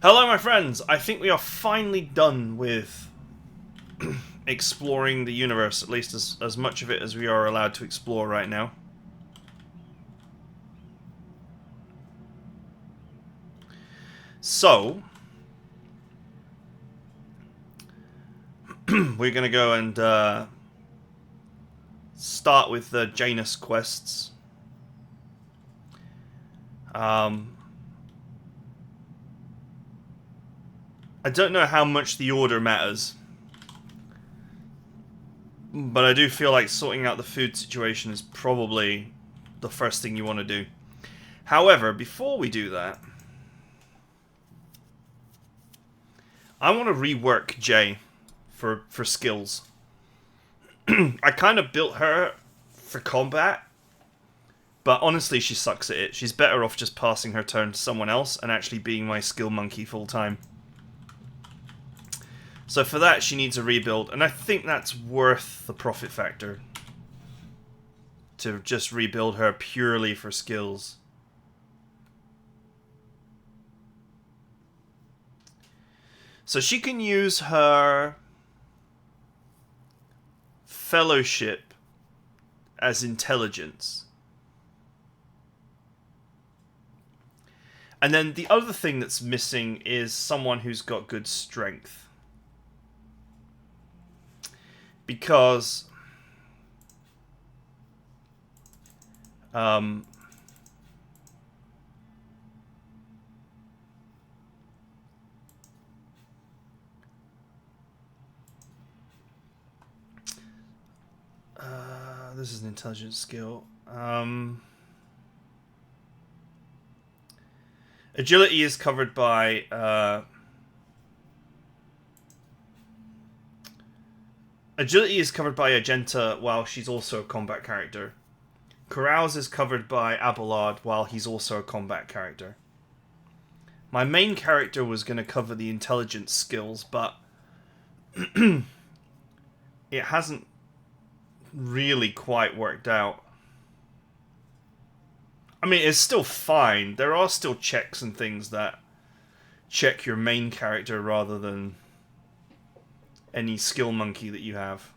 Hello, my friends! I think we are finally done with exploring the universe, at least as much of it as we are allowed to explore right now. So, we're going to go and start with the Janus quests. I don't know how much the order matters, but I do feel like sorting out the food situation is probably the first thing you want to do. However, before we do that, I want to rework Jay for skills. I kind of built her for combat, but honestly she sucks at it. She's better off just passing her turn to someone else and actually being my skill monkey full time. So for that she needs a rebuild, and I think that's worth the profit factor. To just rebuild her purely for skills. So she can use her fellowship as intelligence. And then the other thing that's missing is someone who's got good strength. Because this is an intelligence skill. Agility is covered by Agenta while she's also a combat character. Carouse is covered by Abelard while he's also a combat character. My main character was going to cover the intelligence skills, but it hasn't really quite worked out. I mean, it's still fine. There are still checks and things that check your main character rather than any skill monkey that you have.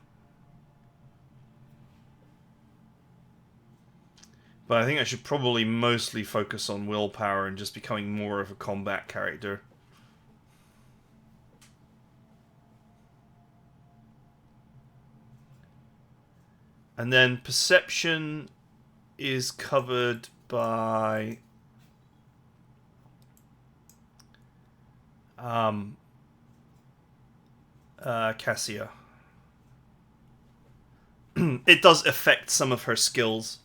But I think I should probably mostly focus on willpower and just becoming more of a combat character. And then perception is covered by Cassia. It does affect some of her skills.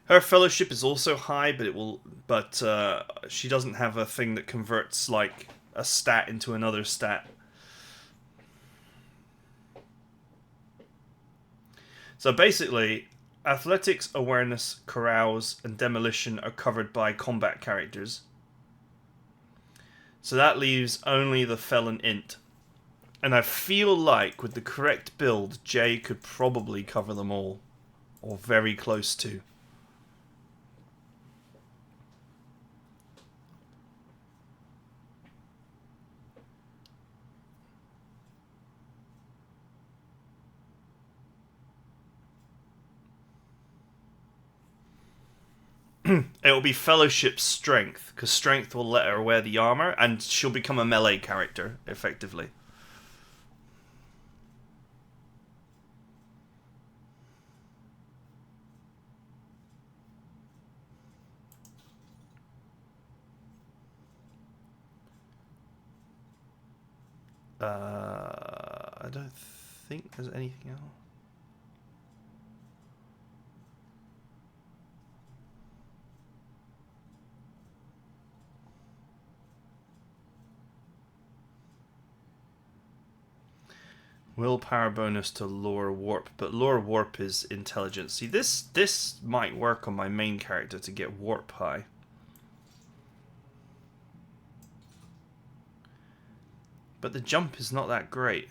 Her fellowship is also high, but she doesn't have a thing that converts like a stat into another stat. So basically, athletics, awareness, carouse, and demolition are covered by combat characters. So that leaves only the Felon Int. And I feel like with the correct build, Jay could probably cover them all. Or very close to. It'll be Fellowship Strength, because Strength will let her wear the armor, and she'll become a melee character, effectively. I don't think there's anything else. Willpower bonus to lower warp, but lower warp is intelligence. See, this might work on my main character to get warp high. But the jump is not that great.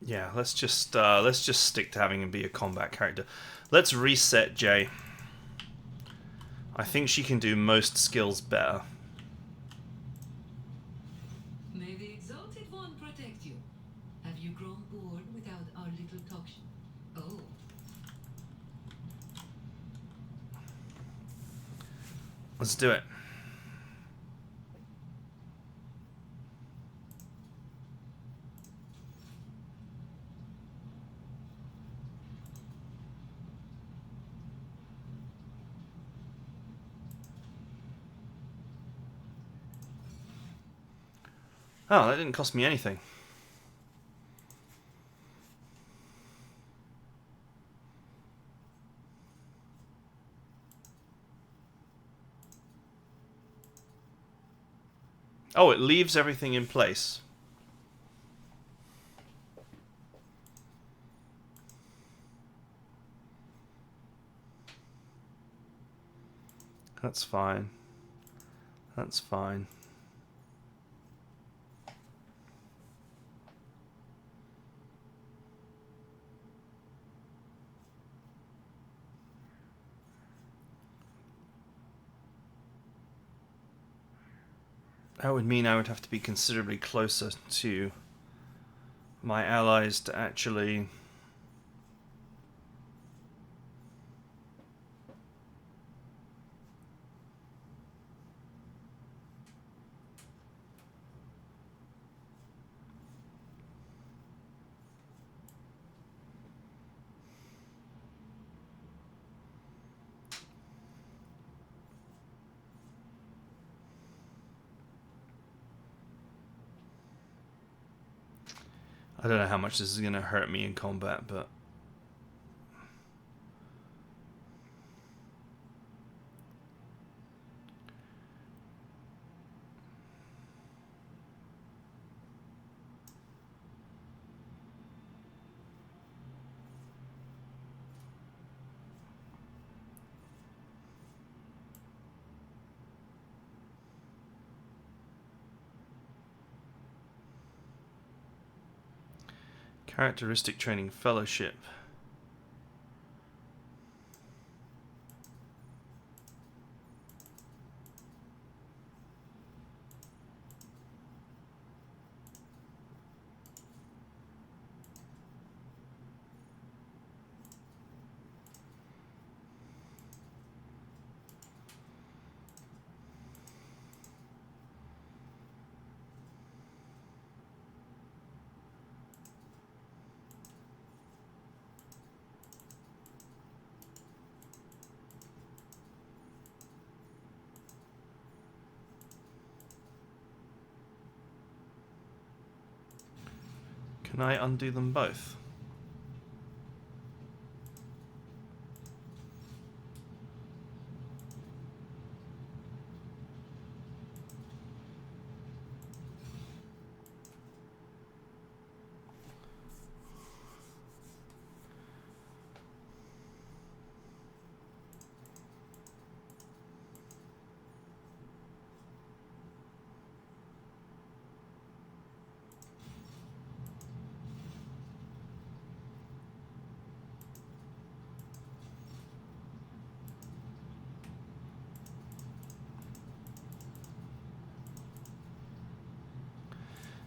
Yeah, let's just stick to having him be a combat character. Let's reset Jay. I think she can do most skills better. May the Exalted One protect you. Have you grown bored without our little talk? Oh, Let's do it. Oh, that didn't cost me anything. Oh, it leaves everything in place. That's fine. That's fine. That would mean I would have to be considerably closer to my allies to actually... I don't know how much this is going to hurt me in combat, but... Characteristic training fellowship. Can I undo them both?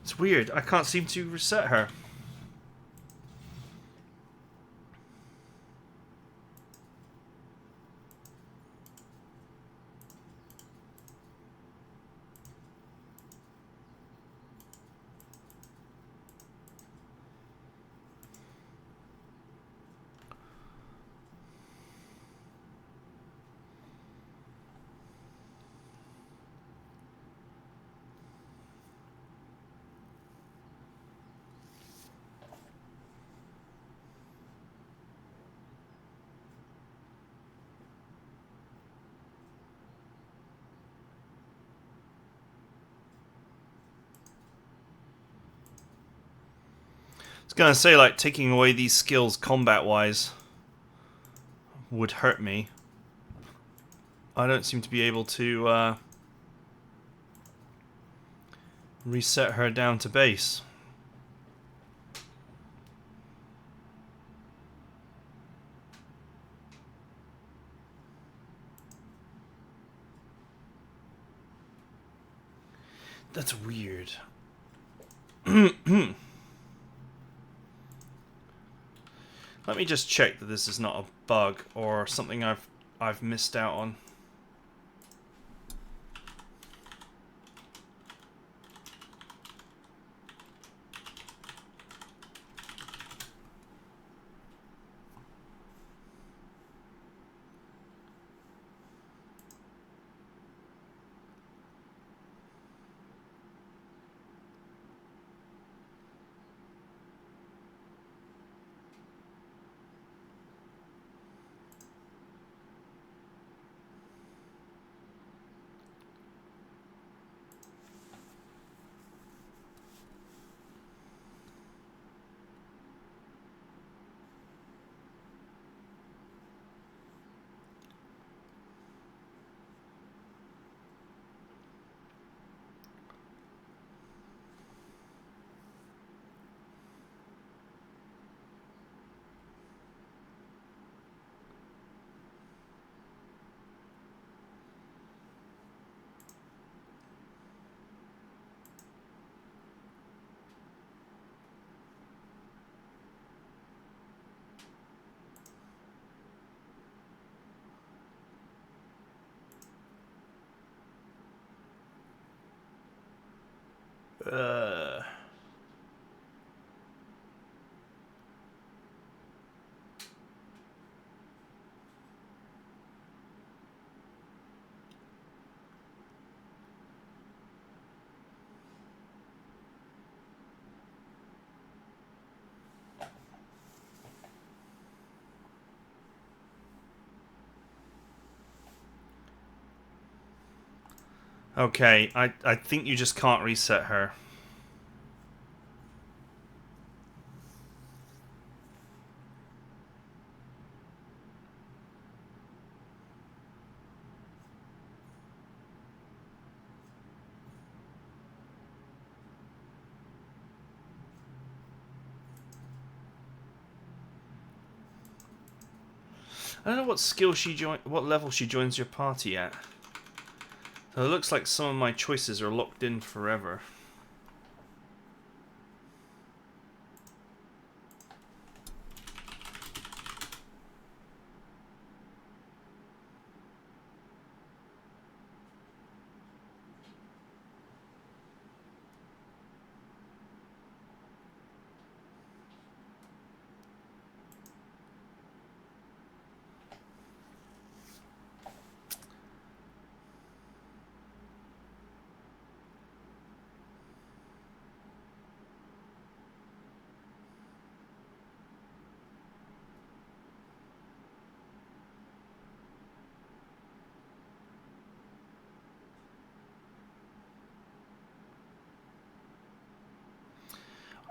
It's weird. I can't seem to reset her. I was gonna say, like, taking away these skills combat-wise would hurt me. I don't seem to be able to reset her down to base. That's weird. Let me just check that this is not a bug or something I've missed out on. Uh... Okay, I think you just can't reset her. I don't know what skill what level she joins your party at. So it looks like some of my choices are locked in forever.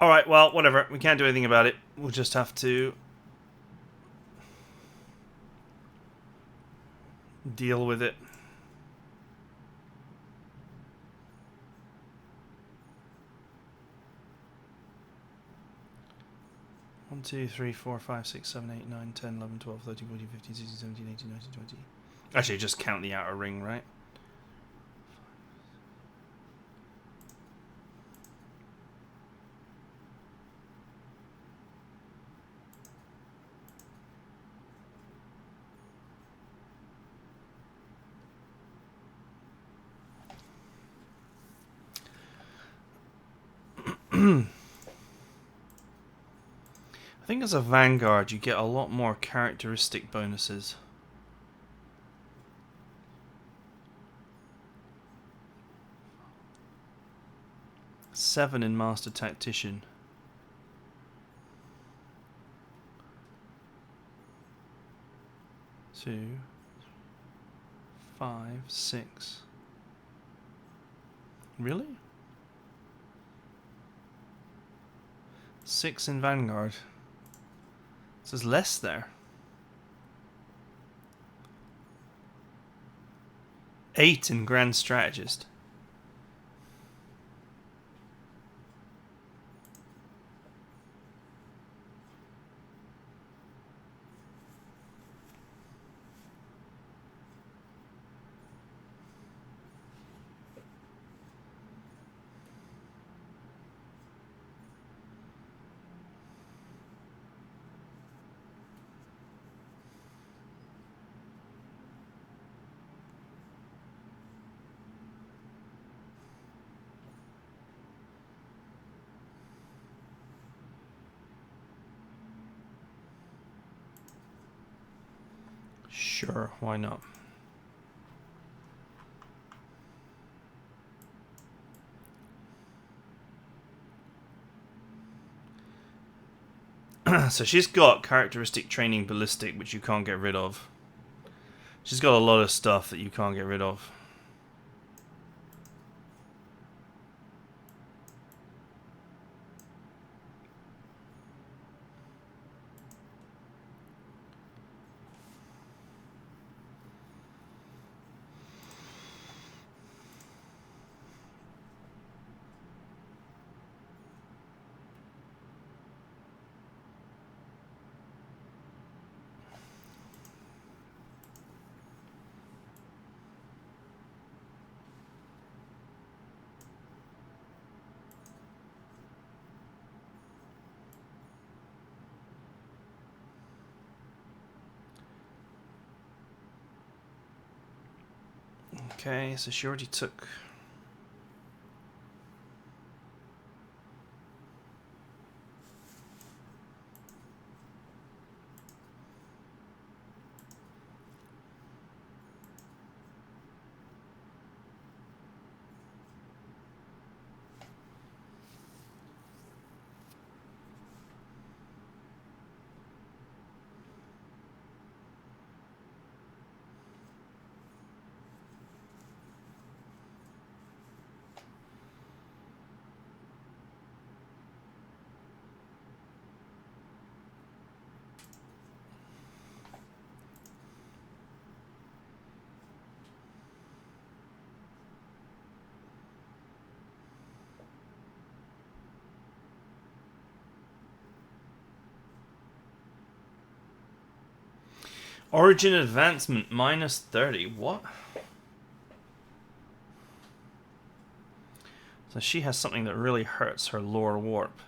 Alright, well, whatever. We can't do anything about it. We'll just have to deal with it. One, 2, 3, 4, 5, 6, 7, 8, 9, 10, 11, 12, 13, 14, 15, 16, 17, 18, 19, 20. Actually, just count the outer ring, right? I think as a Vanguard, you get a lot more characteristic bonuses. 7 in Master Tactician. 2, 5, 6. Really? 6 in Vanguard. So there's less there. 8 in Grand Strategist. Sure, why not? So she's got characteristic training ballistic, which you can't get rid of. She's got a lot of stuff that you can't get rid of. Okay, so she already took... Origin advancement, minus 30. What? So she has something that really hurts her lower warp.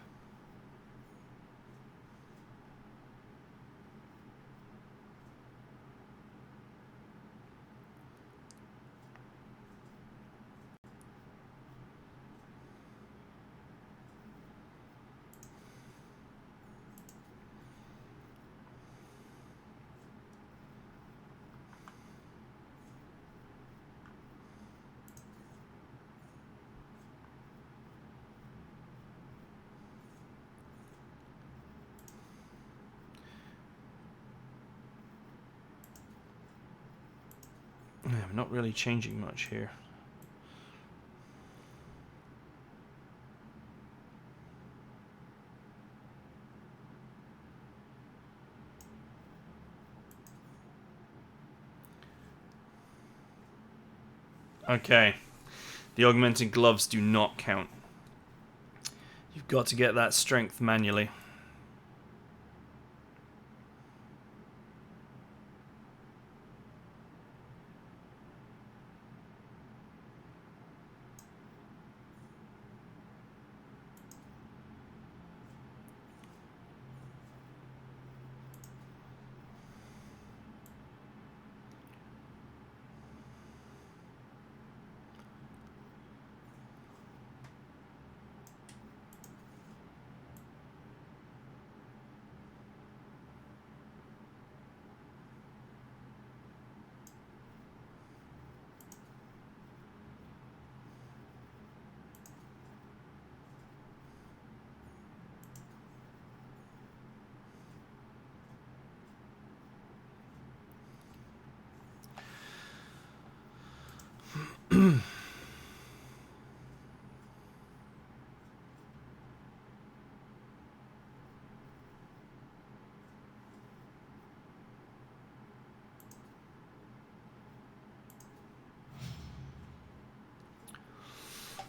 I'm not really changing much here. Okay. The augmented gloves do not count. You've got to get that strength manually.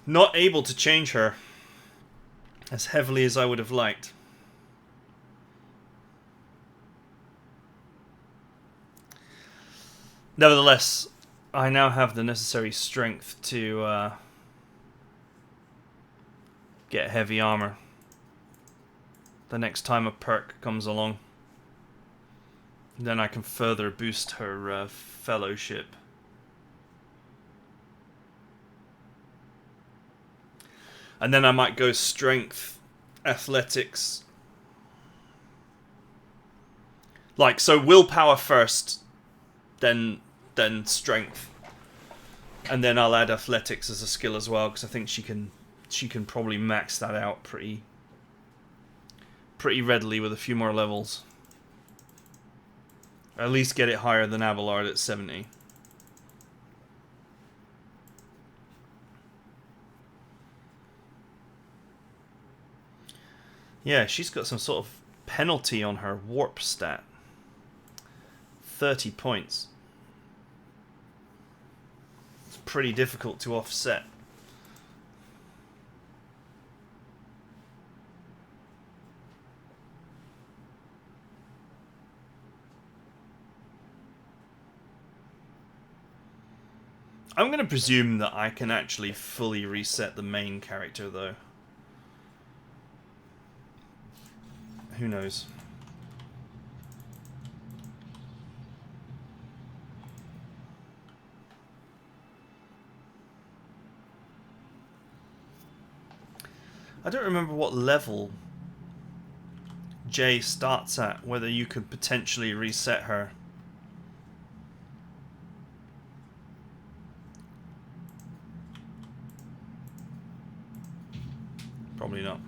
Not able to change her as heavily as I would have liked. Nevertheless, I now have the necessary strength to get heavy armor the next time a perk comes along. Then I can further boost her fellowship. And then I might go strength, athletics. Like, so willpower first, then strength, and then I'll add athletics as a skill as well, because I think she can probably max that out pretty readily with a few more levels. At least get it higher than Abelard at 70. Yeah, she's got some sort of penalty on her warp stat. 30 points. It's pretty difficult to offset. I'm going to presume that I can actually fully reset the main character, though. Who knows? I don't remember what level Jay starts at, whether you could potentially reset her. Probably not.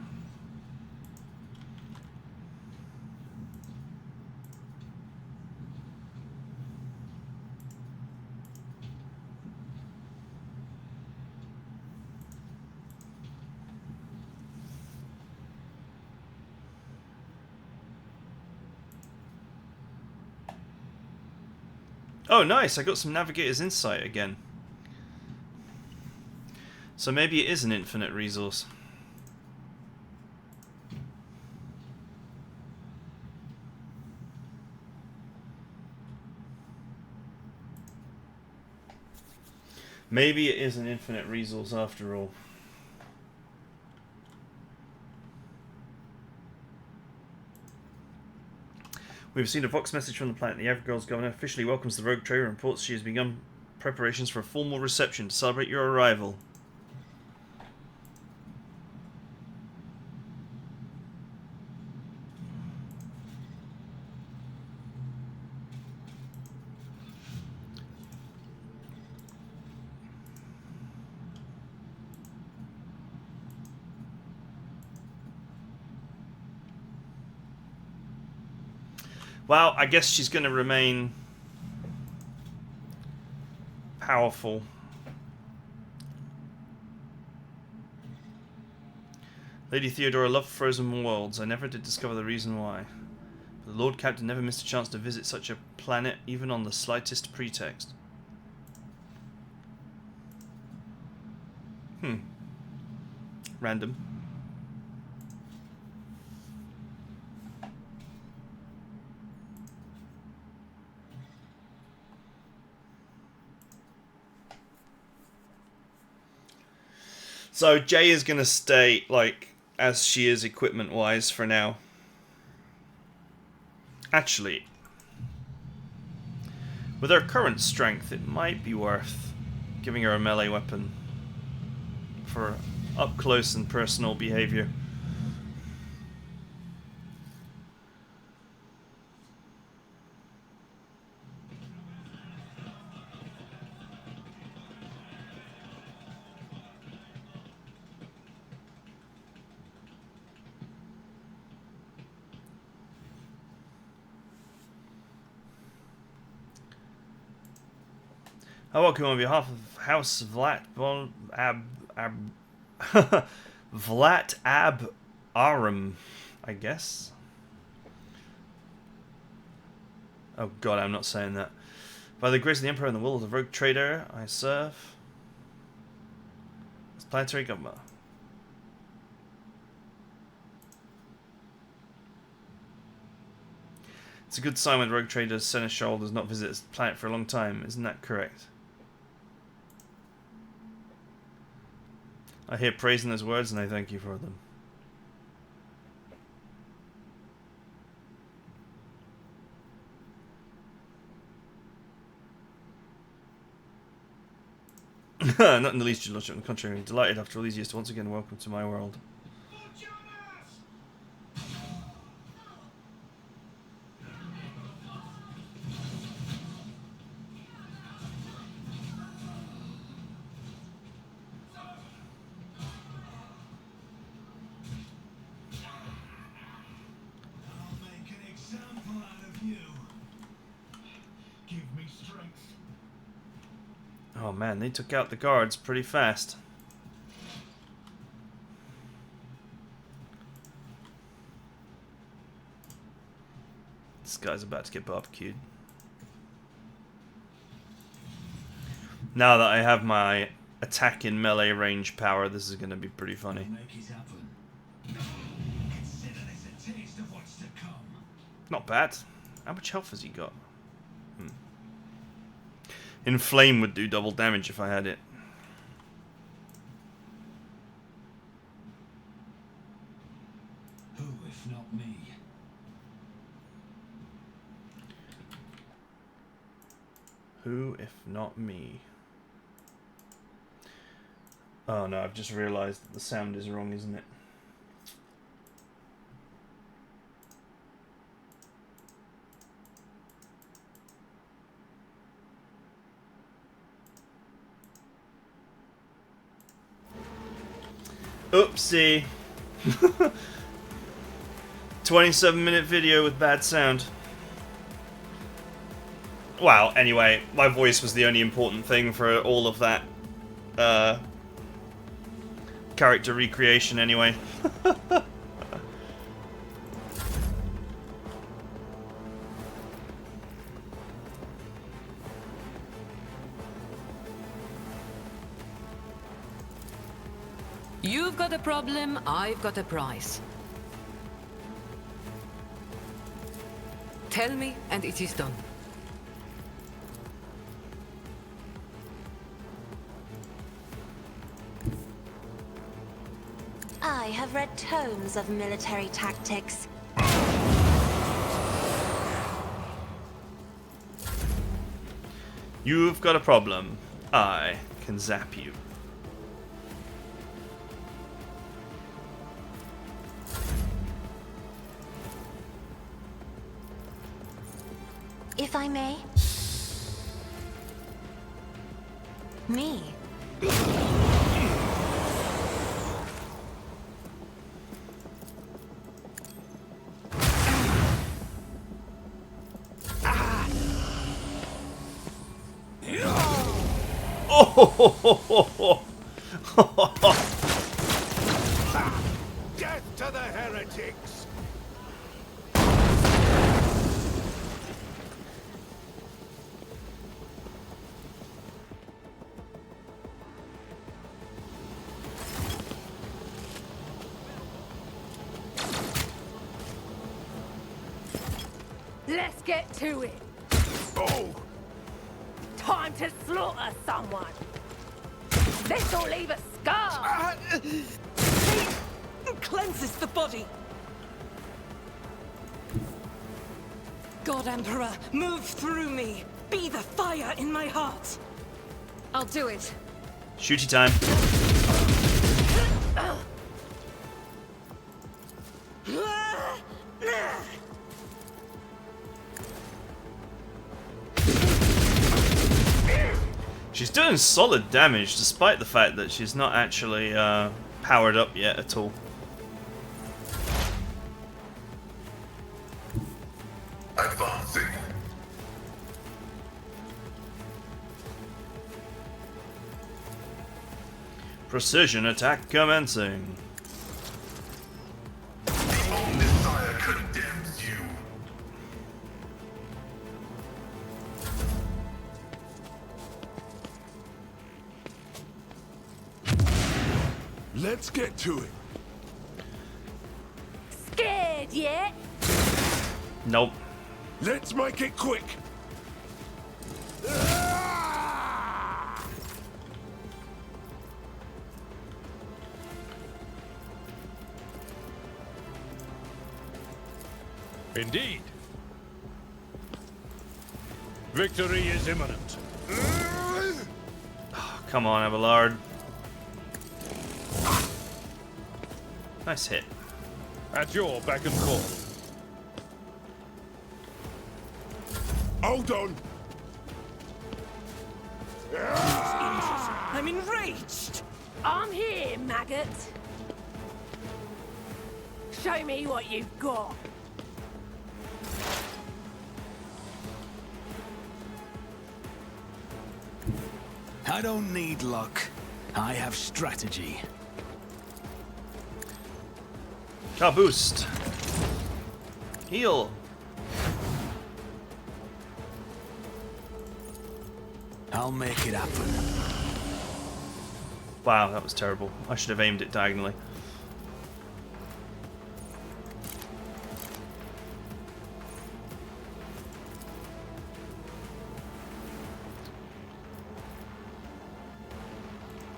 Oh, nice! I got some Navigator's Insight again. So maybe it is an infinite resource. Maybe it is an infinite resource after all. We've received a Vox message from the planet. The Evergirl's governor officially welcomes the rogue trader and reports she has begun preparations for a formal reception to celebrate your arrival. Well, I guess she's going to remain powerful. Lady Theodora loved frozen worlds. I never did discover the reason why. But the Lord Captain never missed a chance to visit such a planet, even on the slightest pretext. Random. So Jay is going to stay, like, as she is equipment-wise for now. Actually, with her current strength, it might be worth giving her a melee weapon for up-close and personal behavior. I welcome on behalf of House Vlat Vlat Ab Arum, I guess. Oh god, I'm not saying that. By the grace of the Emperor and the will of the rogue trader, I serve as planetary governor. It's a good sign when rogue trader Seneschal does not visit his planet for a long time, isn't that correct? I hear praise in those words and I thank you for them. Not in the least, your lordship. On the contrary, I'm delighted after all these years to once again welcome to my world. Oh man, they took out the guards pretty fast. This guy's about to get barbecued. Now that I have my attack in melee range power, this is going to be pretty funny. Make it happen. Consider this a taste of what's to come. Not bad. How much health has he got? Inflame would do double damage if I had it. Who, if not me? Who, if not me? Oh no, I've just realised that the sound is wrong, isn't it? Oopsie. 27-minute video with bad sound. Well, anyway, my voice was the only important thing for all of that character recreation anyway. You've got a problem, I've got a price. Tell me, and it is done. I have read tomes of military tactics. You've got a problem. I can zap you. If I may? Me? Oh! Death to the heretics! Let's get to it. Oh! Time to slaughter someone. This'll leave a scar. Cleanses the body. God Emperor, move through me. Be the fire in my heart. I'll do it. Shooty time. She's doing solid damage despite the fact that she's not actually powered up yet at all. Advancing. Precision attack commencing. The Omnissiah condemns you. Let's get to it. Scared yet? Nope. Let's make it quick. Indeed. Victory is imminent. Come on, Abelard. Nice hit. At your beck and call. Hold on. I'm enraged. I'm here, maggot. Show me what you've got. I don't need luck. I have strategy. Car boost. Heal. I'll make it happen. Wow, that was terrible. I should have aimed it diagonally.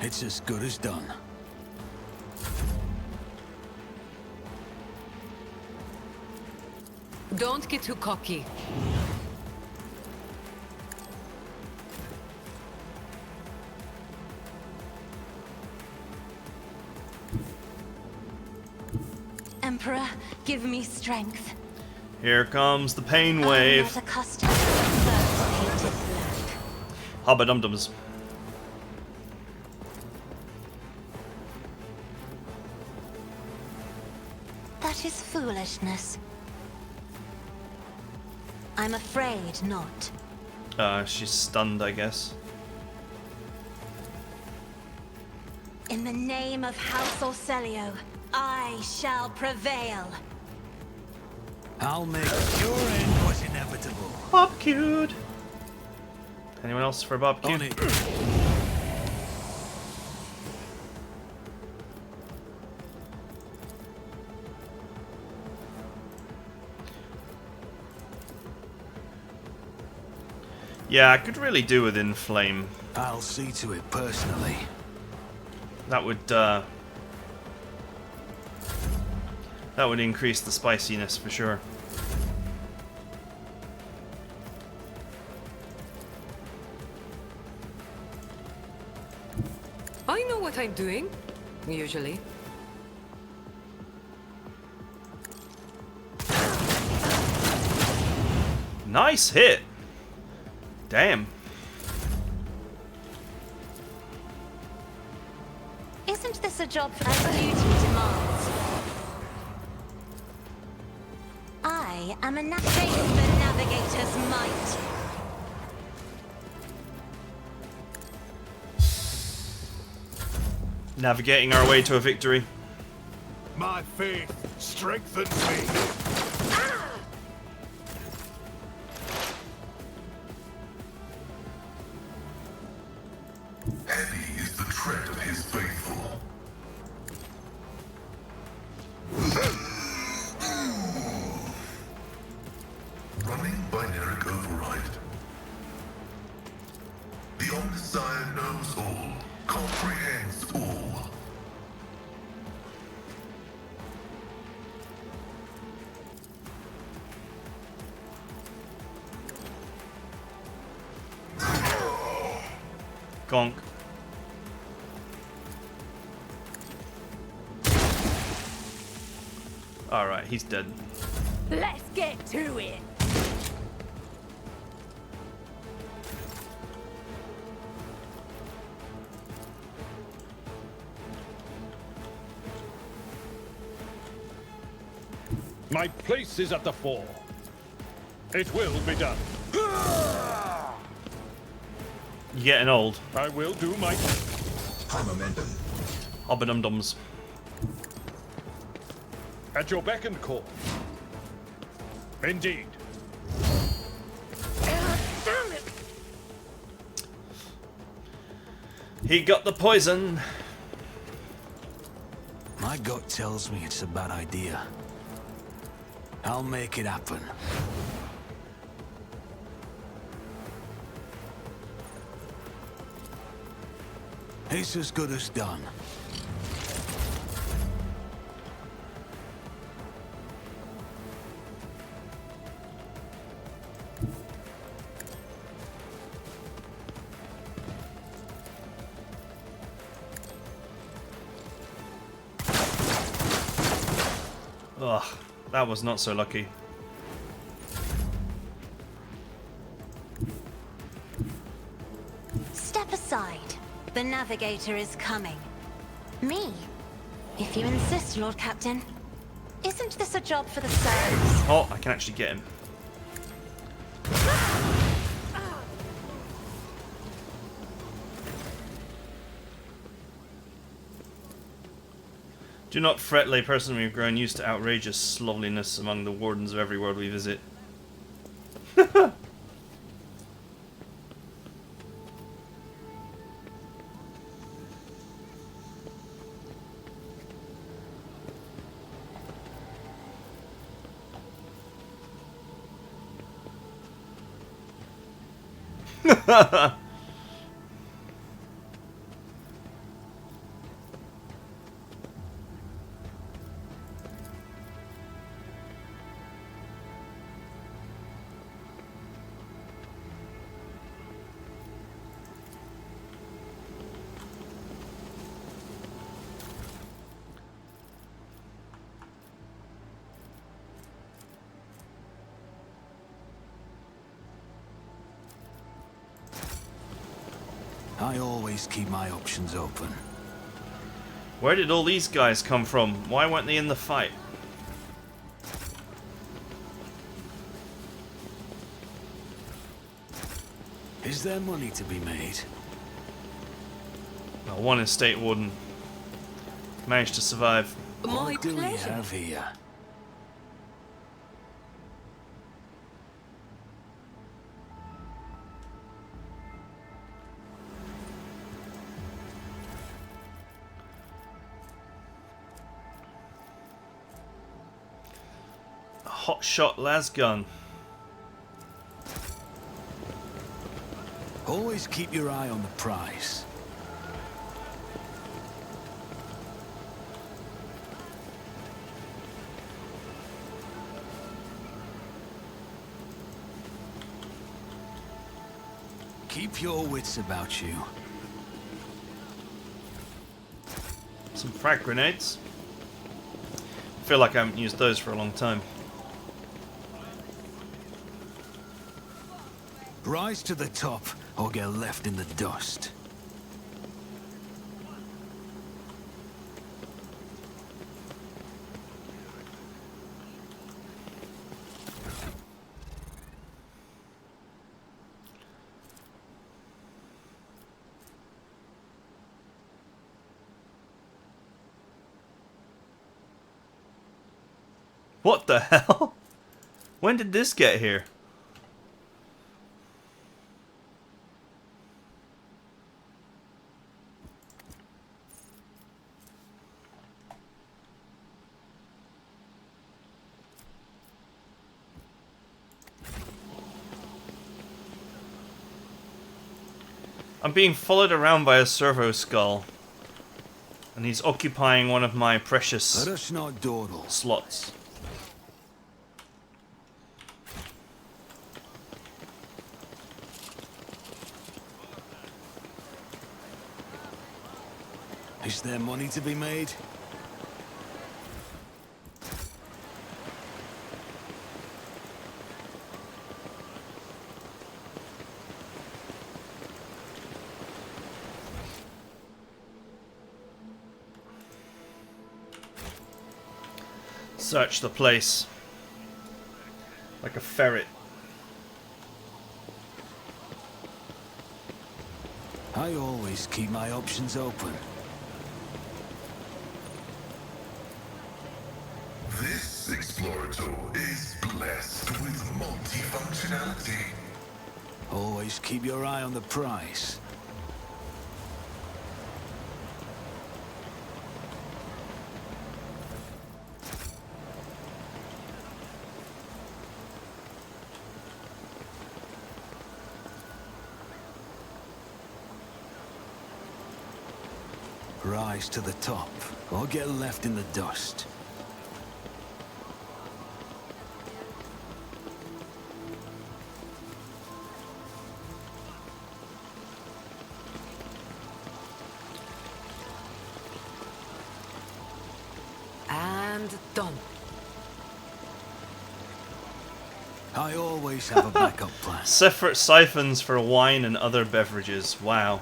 It's as good as done. Don't get too cocky. Emperor, give me strength. Here comes the pain I'm wave. not accustomed to the painted black. Hubba dum dums. That is foolishness. I'm afraid not. She's stunned, I guess. In the name of House Orcelio, I shall prevail. I'll make your end was inevitable. Bob cute. Anyone else for Bob On cute? it. Yeah, I could really do with Inflame. I'll see to it personally. That would increase the spiciness for sure. I know what I'm doing, usually. Nice hit. Damn. Isn't this a job for as duty demands? I am a face the navigator's might. Navigating our way to a victory. My faith strengthens me. Heavy is the tread of his faithful. Running binary override. The Omniscient knows all, comprehends all. Gonk. Alright, he's dead. Let's get to it. My place is at the fore. It will be done. You getting old. I will do my... High momentum. Hubba dum dums. At your beck and call. Indeed. Damn it. He got the poison. My gut tells me it's a bad idea. I'll make it happen. It's as good as done. Ugh, that was not so lucky. Step aside. The navigator is coming. Me? If you insist, Lord Captain. Isn't this a job for the servants? Oh, I can actually get him. Do not fret, layperson, we have grown used to outrageous slovenliness among the wardens of every world we visit. I always keep my options open. Where did all these guys come from? Why weren't they in the fight? Is there money to be made? Oh, one estate warden managed to survive. My What do we pleasure. have here? A hotshot lasgun. Always keep your eye on the prize. Keep your wits about you. Some frag grenades. Feel like I haven't used those for a long time. Rise to the top, or get left in the dust. What the hell? When did this get here? I'm being followed around by a servo skull. And he's occupying one of my precious Let us not dawdle. slots. Is there money to be made? Search the place. Like a ferret. I always keep my options open. This Explorator is blessed with multifunctionality. Always keep your eye on the prize. Rise to the top, or get left in the dust. And done. I always have a backup plan. Separate siphons for wine and other beverages. Wow.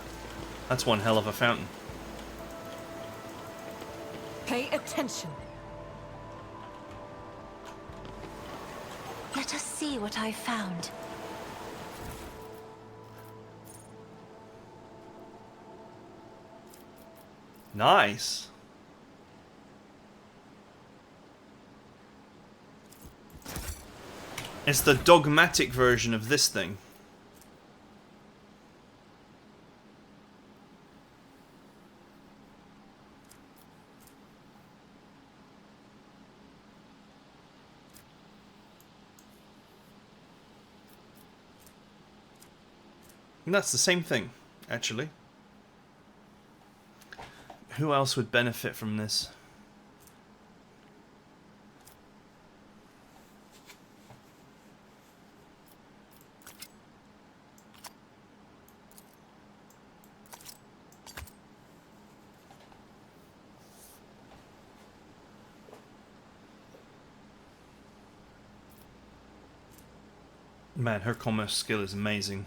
That's one hell of a fountain. Pay attention. Let us see what I found. Nice. It's the dogmatic version of this thing. And that's the same thing, actually. Who else would benefit from this? Man, her commerce skill is amazing.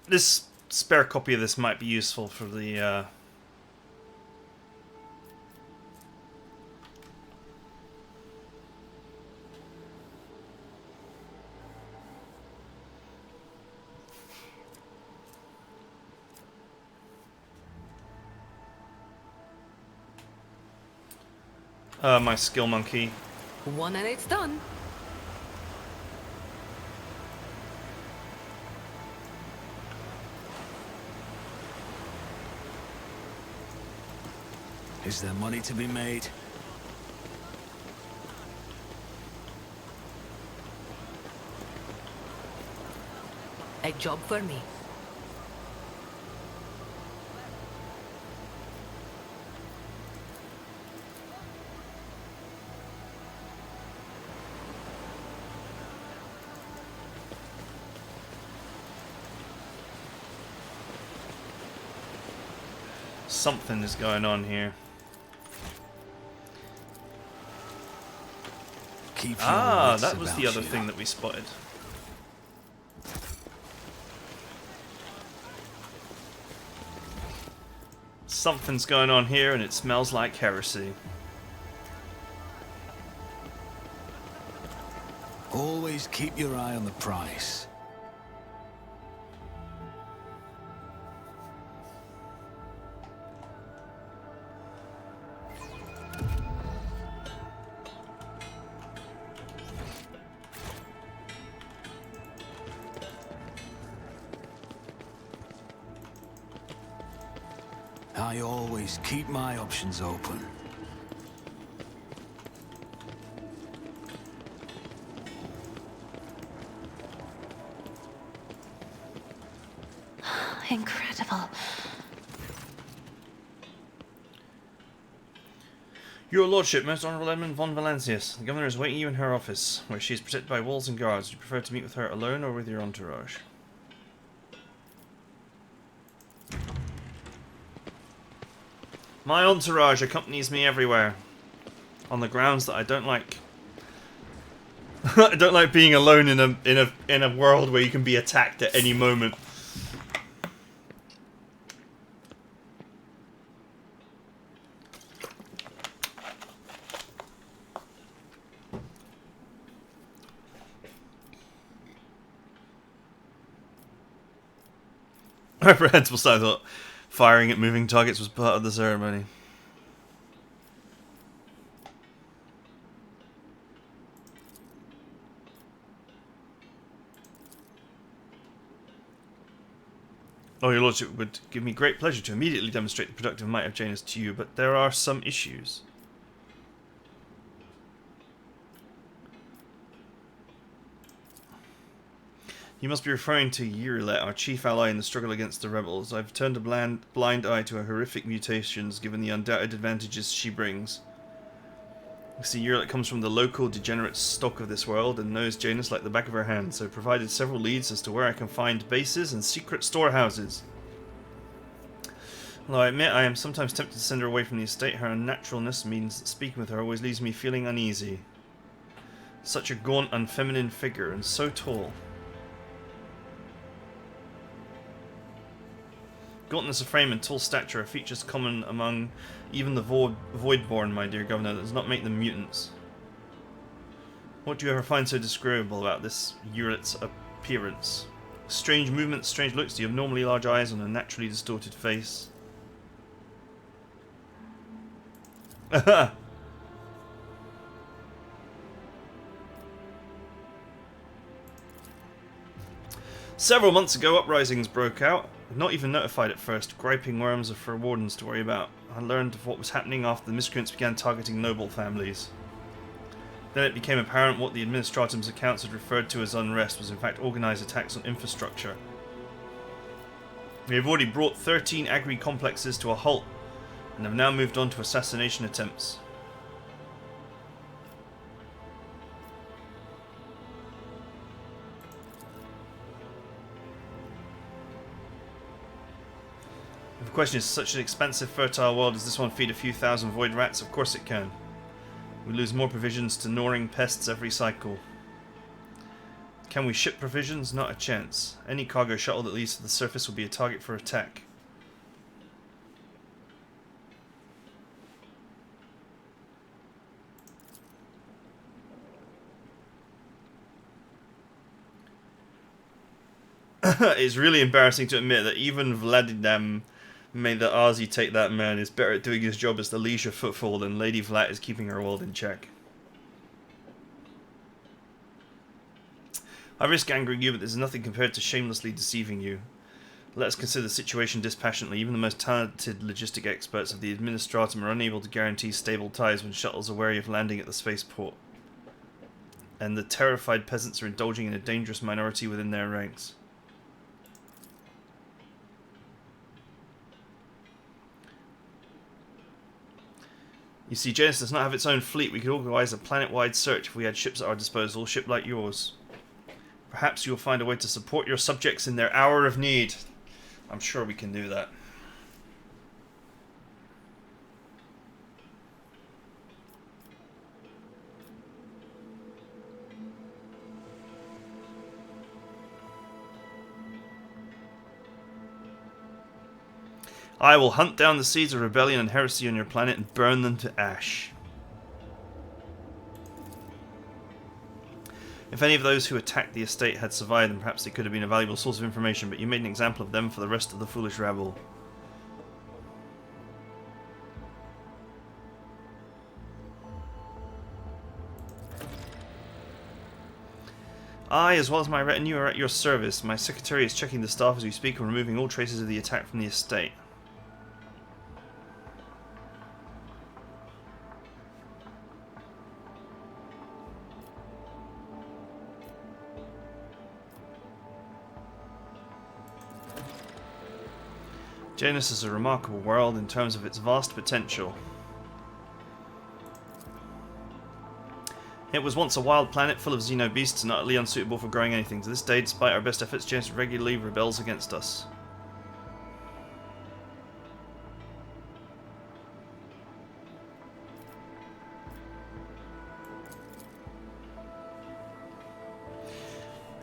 This spare copy of this might be useful for the my skill monkey. One and it's done. Is there money to be made? A job for me. Something is going on here. Keep your Ah, wits that was the about other you. thing that we spotted. Something's going on here and it smells like heresy. Always keep your eye on the price. I always keep my options open. Incredible. Your Lordship, Most Honourable Edmund von Valancius, the Governor is waiting you in her office, where she is protected by walls and guards. Do you prefer to meet with her alone or with your entourage? My entourage accompanies me everywhere, on the grounds that I don't like. I don't like being alone in a world where you can be attacked at any moment. Reprehensible side thought firing at moving targets was part of the ceremony. Oh, your lordship, it would give me great pleasure to immediately demonstrate the productive might of Janus to you, but there are some issues. You must be referring to Urilet, our chief ally in the struggle against the rebels. I've turned a blind eye to her horrific mutations, given the undoubted advantages she brings. I see Urilet comes from the local degenerate stock of this world and knows Janus like the back of her hand, so provided several leads as to where I can find bases and secret storehouses. Although I admit I am sometimes tempted to send her away from the estate, her unnaturalness means that speaking with her always leaves me feeling uneasy. Such a gaunt, unfeminine figure, and so tall. Gauntness of frame and tall stature are features common among even the Voidborn, my dear Governor. That does not make them mutants. What do you ever find so disagreeable about this Urilet's appearance? Strange movements, strange looks. Do you have abnormally large eyes on a naturally distorted face? Several months ago, uprisings broke out. Not even notified at first. Griping worms are for wardens to worry about. I learned of what was happening after the miscreants began targeting noble families. Then it became apparent what the Administratum's accounts had referred to as unrest was in fact organised attacks on infrastructure. We have already brought 13 agri-complexes to a halt, and have now moved on to assassination attempts. The question is, such an expansive, fertile world, does this one feed a few thousand void rats? Of course it can. We lose more provisions to gnawing pests every cycle. Can we ship provisions? Not a chance. Any cargo shuttle that leaves to the surface will be a target for attack. It's really embarrassing to admit that even Vladimir made the Arzi take that man is better at doing his job as the leisure footfall than Lady Vlad is keeping her world in check. I risk angering you, but there's nothing compared to shamelessly deceiving you. Let us consider the situation dispassionately. Even the most talented logistic experts of the Administratum are unable to guarantee stable ties when shuttles are wary of landing at the spaceport. And the terrified peasants are indulging in a dangerous minority within their ranks. You see, Janus does not have its own fleet. We could organize a planet-wide search if we had ships at our disposal, ship like yours. Perhaps you'll find a way to support your subjects in their hour of need. I'm sure we can do that. I will hunt down the seeds of rebellion and heresy on your planet and burn them to ash. If any of those who attacked the estate had survived, then perhaps they could have been a valuable source of information, but you made an example of them for the rest of the foolish rabble. I, as well as my retinue, are at your service. My secretary is checking the staff as we speak and removing all traces of the attack from the estate. Janus is a remarkable world in terms of its vast potential. It was once a wild planet full of xenobeasts and utterly unsuitable for growing anything. To this day, despite our best efforts, Janus regularly rebels against us.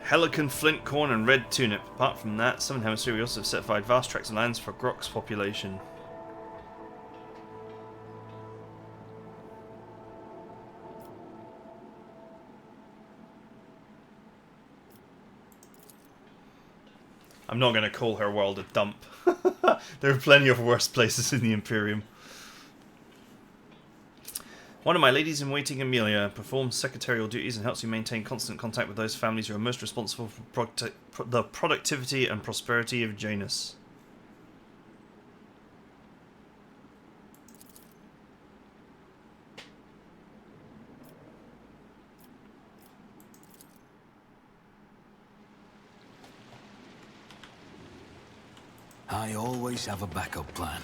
Helican flint corn and red turnip. Apart from that, Southern Hemisphere we also have set aside vast tracts of lands for Grok's population. I'm not going to call her world a dump. There are plenty of worse places in the Imperium. One of my ladies-in-waiting, Amelia, performs secretarial duties and helps me maintain constant contact with those families who are most responsible for the productivity and prosperity of Janus. I always have a backup plan.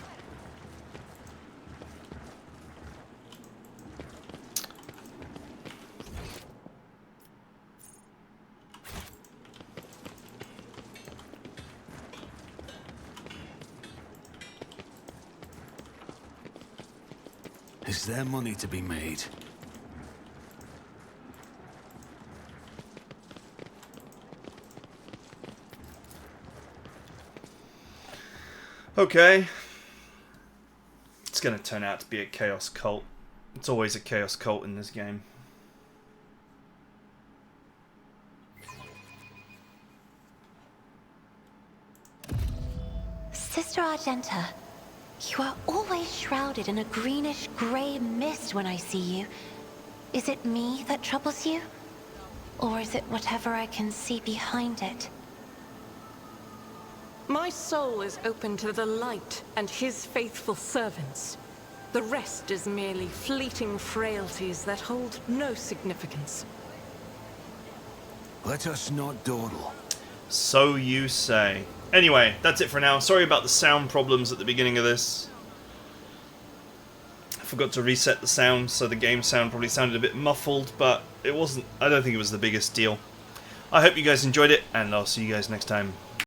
Is there money to be made? Okay. It's going to turn out to be a chaos cult. It's always a chaos cult in this game. Sister Argenta, You are always shrouded in a greenish-grey mist when I see you. Is it me that troubles you? Or is it whatever I can see behind it? My soul is open to the light and his faithful servants. The rest is merely fleeting frailties that hold no significance. Let us not dawdle. So you say. Anyway, that's it for now. Sorry about the sound problems at the beginning of this. I forgot to reset the sound, so the game sound probably sounded a bit muffled, but it wasn't. I don't think it was the biggest deal. I hope you guys enjoyed it, and I'll see you guys next time.